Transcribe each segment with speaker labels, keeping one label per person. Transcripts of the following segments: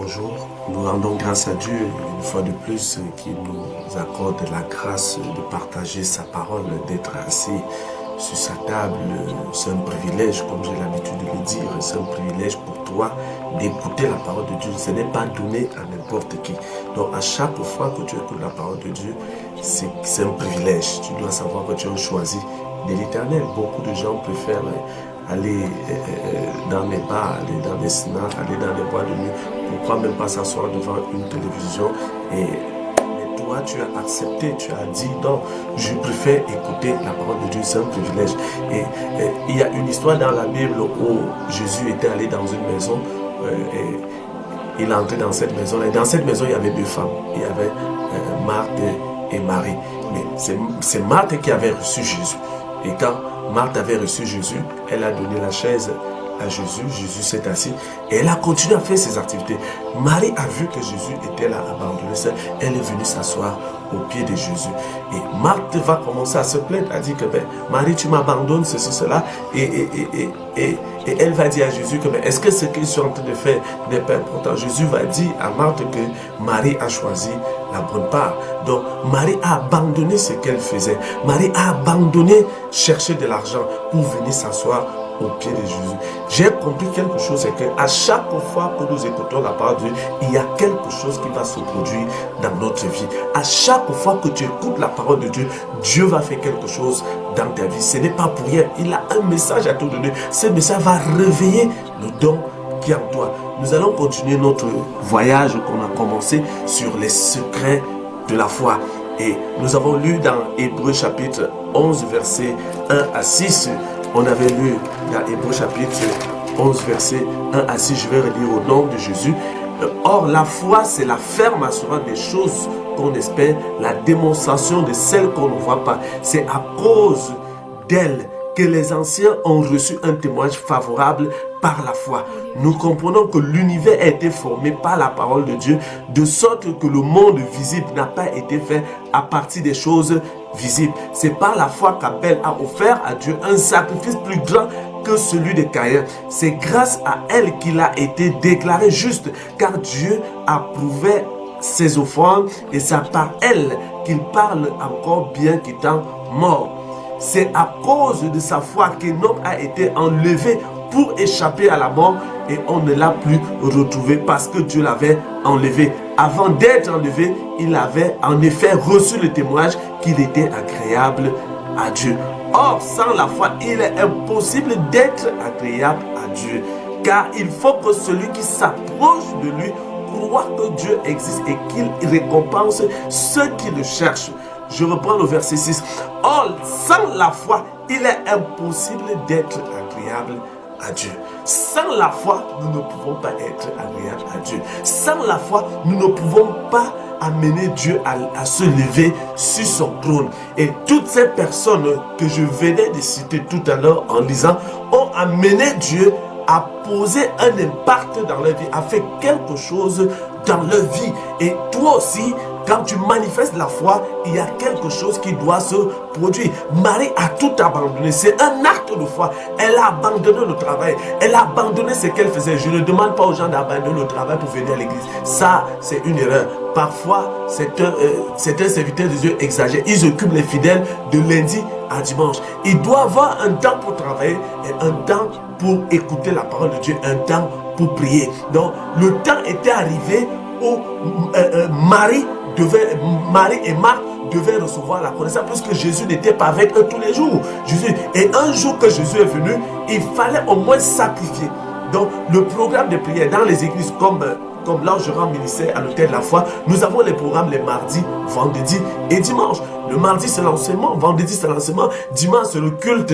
Speaker 1: Bonjour, nous rendons grâce à Dieu une fois de plus qui nous accorde la grâce de partager sa parole, d'être assis sur sa table. C'est un privilège, comme j'ai l'habitude de le dire, c'est un privilège pour toi d'écouter la parole de Dieu. Ce n'est pas donné à n'importe qui. Donc à chaque fois que tu écoutes la parole de Dieu, c'est un privilège. Tu dois savoir que tu as choisi de l'Éternel. Beaucoup de gens préfèrent aller dans les bars, aller dans les snacks, aller dans les boîtes de nuit. Pourquoi même pas s'asseoir devant une télévision? Mais toi, tu as accepté, tu as dit non, je préfère écouter la parole de Dieu, c'est un privilège. Et il y a une histoire dans la Bible où Jésus était allé dans une maison et il est entré dans cette maison. Et dans cette maison, il y avait deux femmes. Il y avait Marthe et Marie. Mais c'est Marthe qui avait reçu Jésus. Et quand Marthe avait reçu Jésus, elle a donné la chaise à Jésus. Jésus s'est assis et elle a continué à faire ses activités. Marie a vu que Jésus était là abandonné seul. Elle est venue s'asseoir au pied de Jésus. Et Marthe va commencer à se plaindre. Elle dit que Marie, tu m'abandonnes, ceci, cela. Et elle va dire à Jésus que est-ce que ce qu'ils sont en train de faire n'est pas important? Jésus va dire à Marthe que Marie a choisi la bonne part. Donc Marie a abandonné ce qu'elle faisait. Marie a abandonné chercher de l'argent pour venir s'asseoir au pied de Jésus. J'ai compris quelque chose, c'est qu'à chaque fois que nous écoutons la parole de Dieu, il y a quelque chose qui va se produire dans notre vie. À chaque fois que tu écoutes la parole de Dieu, Dieu va faire quelque chose dans ta vie. Ce n'est pas pour rien. Il a un message à te donner. Ce message va réveiller le don qui est en toi. Nous allons continuer notre voyage qu'on a commencé sur les secrets de la foi. Et nous avons lu dans Hébreux chapitre 11, versets 1 à 6. On avait lu dans Hébreux chapitre 11, versets 1 à 6. Je vais relire au nom de Jésus. Or, la foi, c'est la ferme assurance des choses qu'on espère, la démonstration de celles qu'on ne voit pas. C'est à cause d'elle que les anciens ont reçu un témoignage favorable par la foi. Nous comprenons que l'univers a été formé par la parole de Dieu, de sorte que le monde visible n'a pas été fait à partir des choses visibles. C'est par la foi qu'Abel a offert à Dieu un sacrifice plus grand que celui de Caïn. C'est grâce à elle qu'il a été déclaré juste, car Dieu approuvait ses offrandes et c'est par elle qu'il parle encore bien qu'étant mort. C'est à cause de sa foi qu'Enoch a été enlevé pour échapper à la mort et on ne l'a plus retrouvé parce que Dieu l'avait enlevé. Avant d'être enlevé, il avait en effet reçu le témoignage qu'il était agréable à Dieu. Or, sans la foi, il est impossible d'être agréable à Dieu, car il faut que celui qui s'approche de lui croit que Dieu existe et qu'il récompense ceux qui le cherchent. Je reprends le verset 6. Or, sans la foi, il est impossible d'être agréable à Dieu. Sans la foi, nous ne pouvons pas être agréables à Dieu. Sans la foi, nous ne pouvons pas amener Dieu à se lever sur son trône. Et toutes ces personnes que je venais de citer tout à l'heure en lisant ont amené Dieu à poser un impact dans leur vie, à faire quelque chose dans leur vie. Et toi aussi, quand tu manifestes la foi, il y a quelque chose qui doit se produire. Marie a tout abandonné. C'est un acte de foi. Elle a abandonné le travail. Elle a abandonné ce qu'elle faisait. Je ne demande pas aux gens d'abandonner le travail pour venir à l'église. Ça, c'est une erreur. Parfois, certains serviteurs de Dieu exagèrent. Ils occupent les fidèles de lundi à dimanche. Il doit avoir un temps pour travailler et un temps pour écouter la parole de Dieu, un temps pour prier. Donc, le temps était arrivé où Marie et Marthe devaient recevoir la connaissance puisque Jésus n'était pas avec eux tous les jours. Et un jour que Jésus est venu, il fallait au moins sacrifier. Donc le programme de prière dans les églises comme là où je rends ministère à l'hôtel de la foi, nous avons les programmes les mardis, vendredis et dimanche. Le mardi c'est l'enseignement, vendredi c'est l'enseignement, dimanche c'est le culte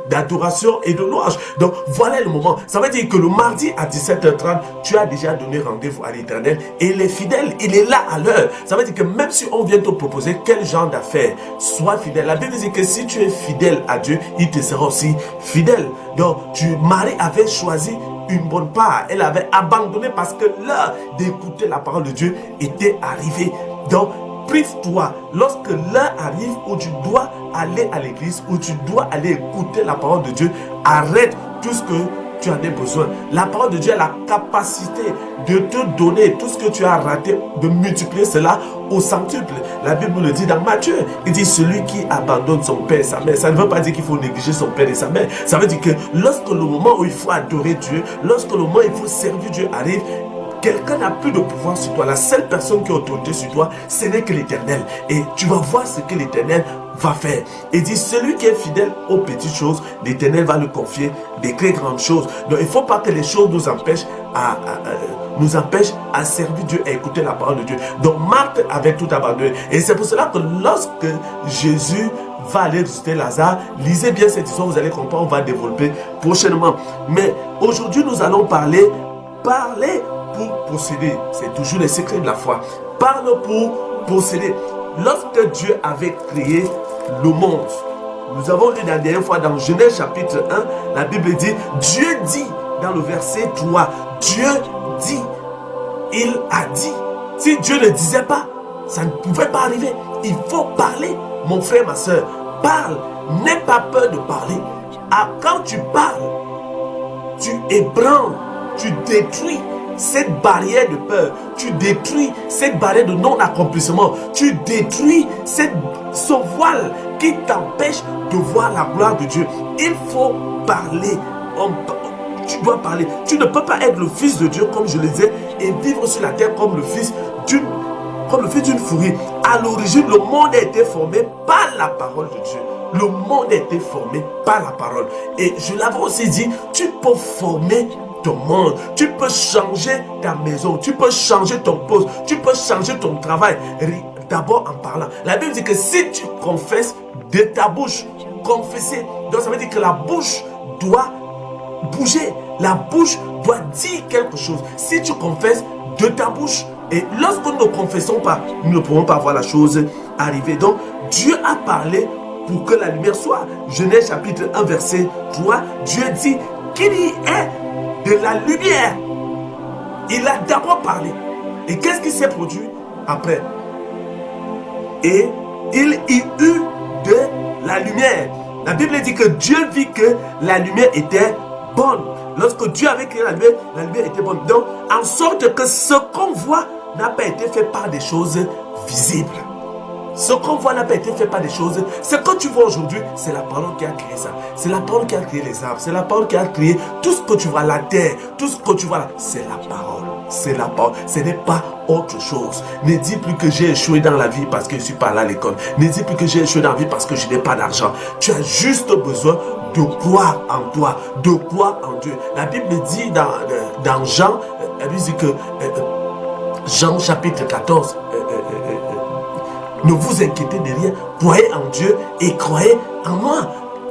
Speaker 1: d'adoration et de louange. Donc voilà le moment. Ça veut dire que le mardi à 17h30, tu as déjà donné rendez-vous à l'Éternel et les fidèles, il est là à l'heure. Ça veut dire que même si on vient te proposer quel genre d'affaires, sois fidèle. La Bible dit que si tu es fidèle à Dieu, il te sera aussi fidèle. Donc Marie avait choisi une bonne part. Elle avait abandonné parce que l'heure d'écouter la parole de Dieu était arrivée. Donc prive-toi lorsque l'heure arrive où tu dois aller à l'église, où tu dois aller écouter la parole de Dieu. Arrête tout ce que tu en as besoin. La parole de Dieu a la capacité de te donner tout ce que tu as raté, de multiplier cela au centuple. La Bible le dit dans Matthieu. Il dit celui qui abandonne son père et sa mère. Ça ne veut pas dire qu'il faut négliger son père et sa mère. Ça veut dire que lorsque le moment où il faut adorer Dieu, lorsque le moment où il faut servir Dieu arrive, quelqu'un n'a plus de pouvoir sur toi. La seule personne qui a autorité sur toi, ce n'est que l'Éternel. Et tu vas voir ce que l'Éternel va faire. Il dit, celui qui est fidèle aux petites choses, l'Éternel va lui confier des très grandes choses. Donc il ne faut pas que les choses nous empêchent à servir Dieu, à écouter la parole de Dieu. Donc Marthe avait tout abandonné. Et c'est pour cela que lorsque Jésus va aller ressusciter Lazare, lisez bien cette histoire, vous allez comprendre, on va développer prochainement. Mais aujourd'hui, nous allons parler pour posséder. C'est toujours les secrets de la foi. Parle pour posséder. Lorsque Dieu avait créé le monde, nous avons lu la dernière fois dans Genèse chapitre 1, la Bible dit, Dieu dit, dans le verset 3, Dieu dit, il a dit. Si Dieu ne disait pas, ça ne pouvait pas arriver. Il faut parler, mon frère, ma soeur. Parle, n'aie pas peur de parler. Quand tu parles, tu ébranles, tu détruis cette barrière de peur, tu détruis cette barrière de non-accomplissement, tu détruis ce voile qui t'empêche de voir la gloire de Dieu. Il faut parler. Tu dois parler. Tu ne peux pas être le fils de Dieu, comme je le disais, et vivre sur la terre comme le fils d'une fourrie. À l'origine, le monde a été formé par la parole de Dieu. Le monde a été formé par la parole. Et je l'avais aussi dit, tu peux former ton monde, tu peux changer ta maison, tu peux changer ton poste, tu peux changer ton travail. D'abord en parlant. La Bible dit que si tu confesses de ta bouche, confesser, donc ça veut dire que la bouche doit bouger. La bouche doit dire quelque chose. Si tu confesses de ta bouche, et lorsque nous ne confessons pas, nous ne pourrons pas voir la chose arriver. Donc, Dieu a parlé pour que la lumière soit. Genèse chapitre 1, verset 3, Dieu dit qu'il y ait de la lumière. Il a d'abord parlé. Et qu'est-ce qui s'est produit après? Et il y eut de la lumière. La Bible dit que Dieu vit que la lumière était bonne. Lorsque Dieu avait créé la lumière était bonne. Donc, en sorte que ce qu'on voit n'a pas été fait par des choses visibles. Ce qu'on voit n'a pas été fait par des choses. Ce que tu vois aujourd'hui, c'est la parole qui a créé ça. C'est la parole qui a créé les arbres. C'est la parole qui a créé tout ce que tu vois, la terre. Tout ce que tu vois là, c'est la parole. C'est la parole. Ce n'est pas autre chose. Ne dis plus que j'ai échoué dans la vie parce que je ne suis pas allé à l'école. Ne dis plus que j'ai échoué dans la vie parce que je n'ai pas d'argent. Tu as juste besoin de croire en toi, de croire en Dieu. La Bible dit dans Jean, elle dit que Jean chapitre 14, ne vous inquiétez de rien, croyez en Dieu et croyez en moi.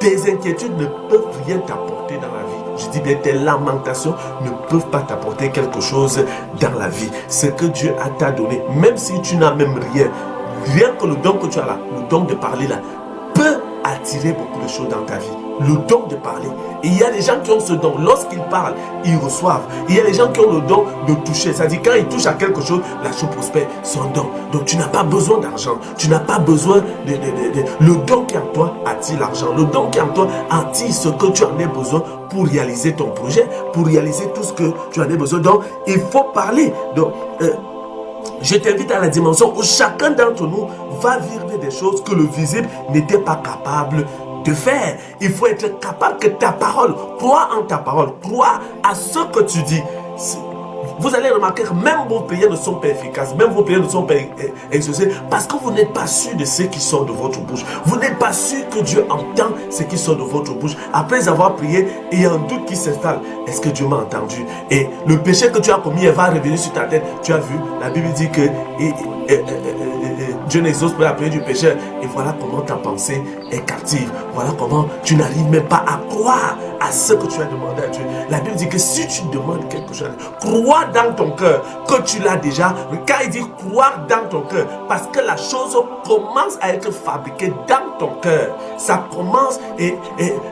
Speaker 1: Tes inquiétudes ne peuvent rien t'apporter dans la vie. Je dis bien, tes lamentations ne peuvent pas t'apporter quelque chose dans la vie. Ce que Dieu t'a donné, même si tu n'as même rien, rien que le don que tu as là, le don de parler là, peut attirer beaucoup de choses dans ta vie. Le don de parler. Et il y a des gens qui ont ce don. Lorsqu'ils parlent, ils reçoivent. Il y a des gens qui ont le don de toucher. C'est-à-dire quand ils touchent à quelque chose, la chose prospère. C'est un don. Donc tu n'as pas besoin d'argent. Tu n'as pas besoin de... Le don qui est en toi attire l'argent. Le don qui est en toi attire ce que tu en as besoin pour réaliser ton projet, pour réaliser tout ce que tu en as besoin. Donc il faut parler. Donc je t'invite à la dimension où chacun d'entre nous va vivre des choses que le visible n'était pas capable de faire. Il faut être capable que ta parole, crois en ta parole, crois à ce que tu dis. Vous allez remarquer que même vos prières ne sont pas efficaces, même vos prières ne sont pas exaucées, parce que vous n'êtes pas sûr de ce qui sort de votre bouche. Vous n'êtes pas sûr que Dieu entend ce qui sort de votre bouche. Après avoir prié, il y a un doute qui s'installe. Est-ce que Dieu m'a entendu? Et le péché que tu as commis, elle va revenir sur ta tête. Tu as vu, la Bible dit que Dieu n'exauce pas la prière du pécheur. Et voilà comment ta pensée est captive. Voilà comment tu n'arrives même pas à croire à ce que tu as demandé à Dieu. La Bible dit que si tu demandes quelque chose, crois dans ton cœur que tu l'as déjà. Quand il dit croire dans ton cœur, parce que la chose commence à être fabriquée dans ton cœur. Ça commence et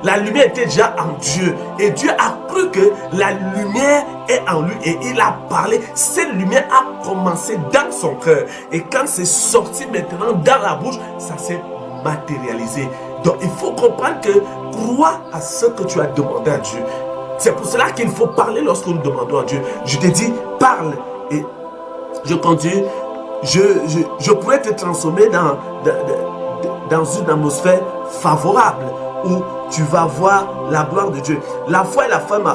Speaker 1: la lumière était déjà en Dieu. Et Dieu a cru que la lumière est en lui et il a parlé. Cette lumière a commencé dans son cœur. Et quand c'est sorti maintenant dans la bouche, ça s'est matérialisé. Donc il faut comprendre que crois à ce que tu as demandé à Dieu. C'est pour cela qu'il faut parler lorsque nous demandons à Dieu. Je te dis, parle. Et je continue. Je pourrais te transformer dans une atmosphère favorable où tu vas voir la gloire de Dieu. La foi et la ferme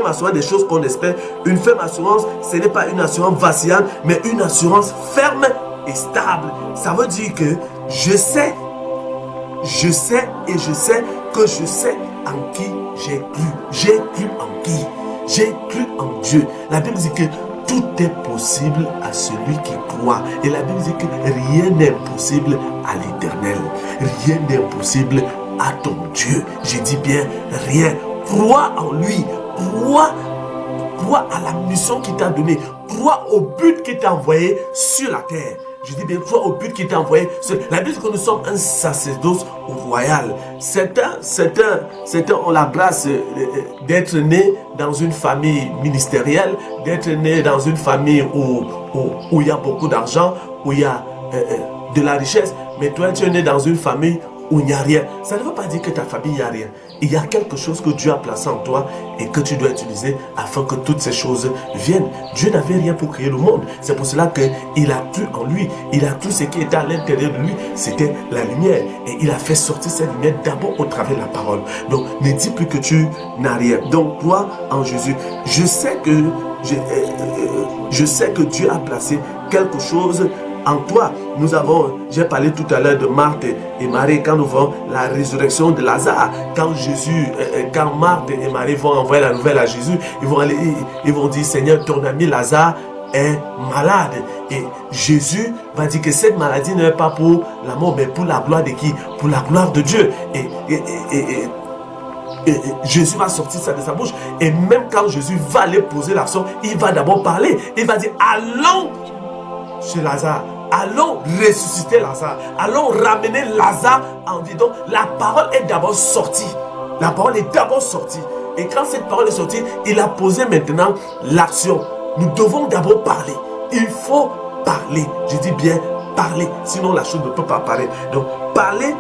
Speaker 1: assurance des choses qu'on espère. Une ferme assurance, ce n'est pas une assurance vacillante, mais une assurance ferme et stable. Ça veut dire que je sais que je sais en qui j'ai cru. J'ai cru en qui? J'ai cru en Dieu. La Bible dit que tout est possible à celui qui croit. Et la Bible dit que rien n'est impossible à l'Éternel. Rien n'est impossible à ton Dieu. Je dis bien rien. Crois en lui. Crois à la mission qu'il t'a donnée. Crois au but qu'il t'a envoyé sur la terre. Je dis bien, crois au but qu'il t'a envoyé. La Bible dit que nous sommes un sacerdoce royal. Certains ont la grâce d'être nés dans une famille ministérielle, d'être nés dans une famille où il y a beaucoup d'argent, où il y a de la richesse. Mais toi, tu es né dans une famille où il n'y a rien. Ça ne veut pas dire que ta famille, il n'y a rien. Il y a quelque chose que Dieu a placé en toi et que tu dois utiliser afin que toutes ces choses viennent. Dieu n'avait rien pour créer le monde. C'est pour cela qu'il a cru en lui. Il a cru ce qui était à l'intérieur de lui. C'était la lumière. Et il a fait sortir cette lumière d'abord au travers de la parole. Donc, ne dis plus que tu n'as rien. Donc, crois en Jésus. Je sais que Dieu a placé quelque chose en toi. J'ai parlé tout à l'heure de Marthe et Marie quand nous voyons la résurrection de Lazare. Quand Marthe et Marie vont envoyer la nouvelle à Jésus, ils vont dire, Seigneur, ton ami Lazare est malade. Et Jésus va dire que cette maladie n'est pas pour la mort, mais pour la gloire de qui? Pour la gloire de Dieu. Et Jésus va sortir ça de sa bouche. Et même quand Jésus va aller poser l'action, il va d'abord parler. Il va dire, allons chez Lazare. Allons ressusciter Lazare. Allons ramener Lazare en vie. Donc la parole est d'abord sortie. La parole est d'abord sortie. Et quand cette parole est sortie, il a posé maintenant l'action. Nous devons d'abord parler. Il faut parler. Je dis bien parler. Sinon la chose ne peut pas apparaître. Donc parler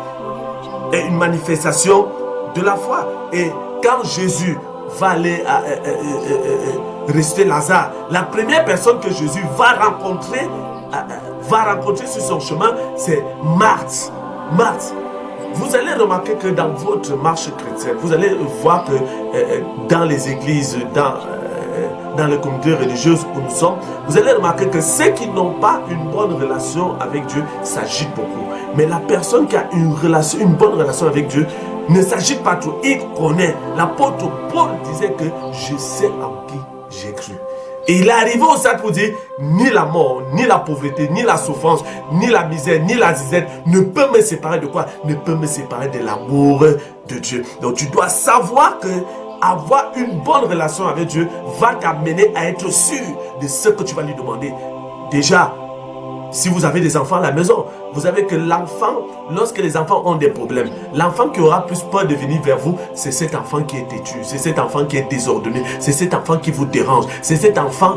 Speaker 1: est une manifestation de la foi. Et quand Jésus va aller ressusciter Lazare, la première personne que Jésus va rencontrer sur son chemin, c'est Marthe. Marthe. Vous allez remarquer que dans votre marche chrétienne, vous allez voir que dans les églises, dans les communautés religieuses où nous sommes, vous allez remarquer que ceux qui n'ont pas une bonne relation avec Dieu s'agitent beaucoup. Mais la personne qui a une bonne relation avec Dieu ne s'agite pas trop. Il connaît. L'apôtre Paul disait que je sais en qui j'ai cru. Et il est arrivé au stade pour dire, ni la mort, ni la pauvreté, ni la souffrance, ni la misère, ni la disette ne peut me séparer de quoi? Ne peut me séparer de l'amour de Dieu. Donc tu dois savoir que avoir une bonne relation avec Dieu va t'amener à être sûr de ce que tu vas lui demander. Déjà, si vous avez des enfants à la maison, vous savez que l'enfant, lorsque les enfants ont des problèmes, l'enfant qui aura plus peur de venir vers vous, c'est cet enfant qui est têtu, c'est cet enfant qui est désordonné, c'est cet enfant qui vous dérange, c'est cet enfant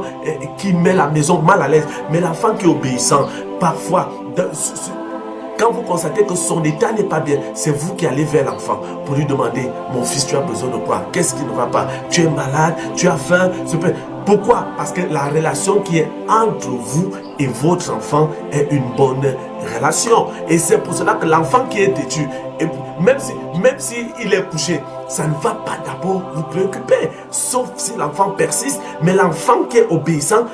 Speaker 1: qui met la maison mal à l'aise. Mais l'enfant qui est obéissant, parfois, quand vous constatez que son état n'est pas bien, c'est vous qui allez vers l'enfant pour lui demander, mon fils, tu as besoin de quoi? Qu'est-ce qui ne va pas? Tu es malade? Tu as faim? Pourquoi? Parce que la relation qui est entre vous et votre enfant est une bonne relation. Et c'est pour cela que l'enfant qui est têtu, même si il est couché, ça ne va pas d'abord vous préoccuper. Sauf si l'enfant persiste. Mais l'enfant qui est obéissant,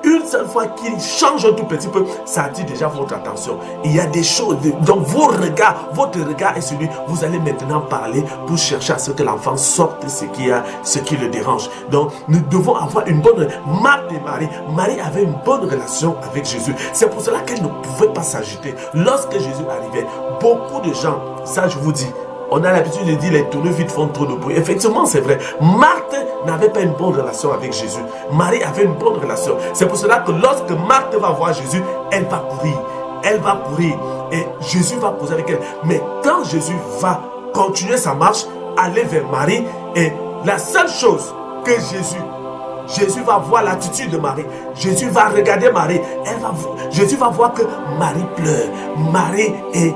Speaker 1: une seule fois qu'il change un tout petit peu, ça attire déjà votre attention. Il y a des choses, donc votre regard est celui, vous allez maintenant parler pour chercher à ce que l'enfant sorte ce qui le dérange. Donc nous devons avoir une bonne... Marthe et Marie avaient une bonne relation avec Jésus. C'est pour cela qu'elle ne pouvait pas s'agiter. Lorsque Jésus arrivait, beaucoup de gens, ça je vous dis, on a l'habitude de dire les tournevis font trop de bruit. Effectivement, c'est vrai. Marthe n'avait pas une bonne relation avec Jésus. Marie avait une bonne relation. C'est pour cela que lorsque Marthe va voir Jésus, elle va courir. Elle va courir. Et Jésus va causer avec elle. Mais quand Jésus va continuer sa marche, aller vers Marie, et la seule chose que Jésus Jésus va voir l'attitude de Marie. Jésus va regarder Marie. Jésus va voir que Marie pleure. Marie est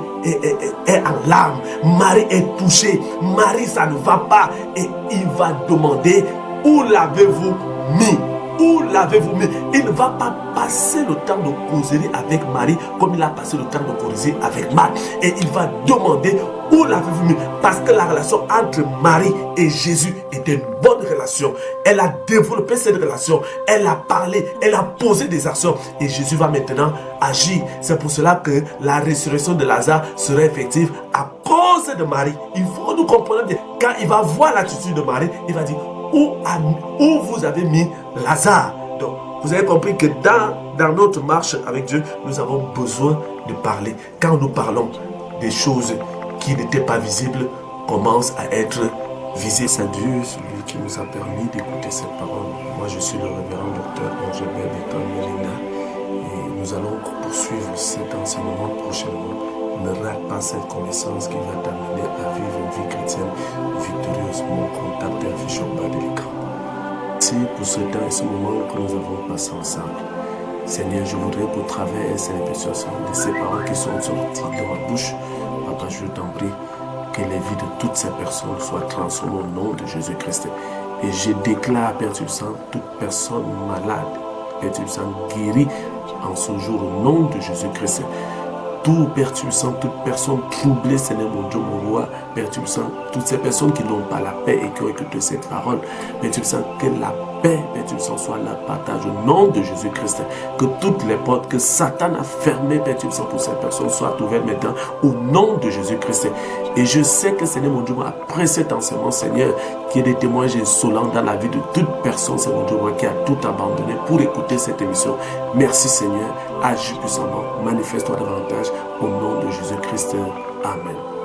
Speaker 1: en larmes. Marie est touchée. Marie, ça ne va pas. Et il va demander, où l'avez-vous mis? Où l'avez-vous mis? Il ne va pas passer le temps de causerie avec Marie comme il a passé le temps de causerie avec Marthe. Et il va demander, où l'avez-vous mis? Parce que la relation entre Marie et Jésus était une bonne relation. Elle a développé cette relation. Elle a parlé. Elle a posé des actions. Et Jésus va maintenant agir. C'est pour cela que la résurrection de Lazare serait effective à cause de Marie. Il faut nous comprendre bien. Quand il va voir l'attitude de Marie, il va dire, où vous avez mis Lazare? Donc, vous avez compris que dans notre marche avec Dieu, nous avons besoin de parler. Quand nous parlons, des choses qui n'étaient pas visibles commencent à être visées. C'est Dieu, celui qui nous a permis d'écouter cette parole. Moi, je suis le révérend docteur Angébert Béton Melina et nous allons poursuivre cet enseignement prochainement. Ne rate pas cette connaissance qui va t'amener à vivre une vie chrétienne victorieuse. Mon contact est affiché au bas de l'écran. Merci pour ce temps et ce moment que nous avons passé ensemble. Seigneur, je voudrais qu'au travers de ces paroles qui sont sorties de ma bouche, Papa, je t'en prie que les vies de toutes ces personnes soient transformées au nom de Jésus-Christ. Et je déclare, Père Saint, toute personne malade, Père Saint, guérie en ce jour au nom de Jésus-Christ. Tout Père Saint, toute personne troublée, Seigneur mon Dieu, mon roi, Père Saint, toutes ces personnes qui n'ont pas la paix et qui ont écouté cette parole, Père Saint, que la paix, Père Saint, soit leur partage au nom de Jésus-Christ. Que toutes les portes que Satan a fermées, Père Saint, pour ces personnes soient ouvertes maintenant au nom de Jésus-Christ. Et je sais que, Seigneur mon Dieu, après cet enseignement, Seigneur, qu'il y ait des témoignages insolents dans la vie de toute personne, Seigneur mon Dieu, qui a tout abandonné pour écouter cette émission. Merci, Seigneur. Agis puissamment. Manifeste-toi davantage au nom de Jésus-Christ. Amen.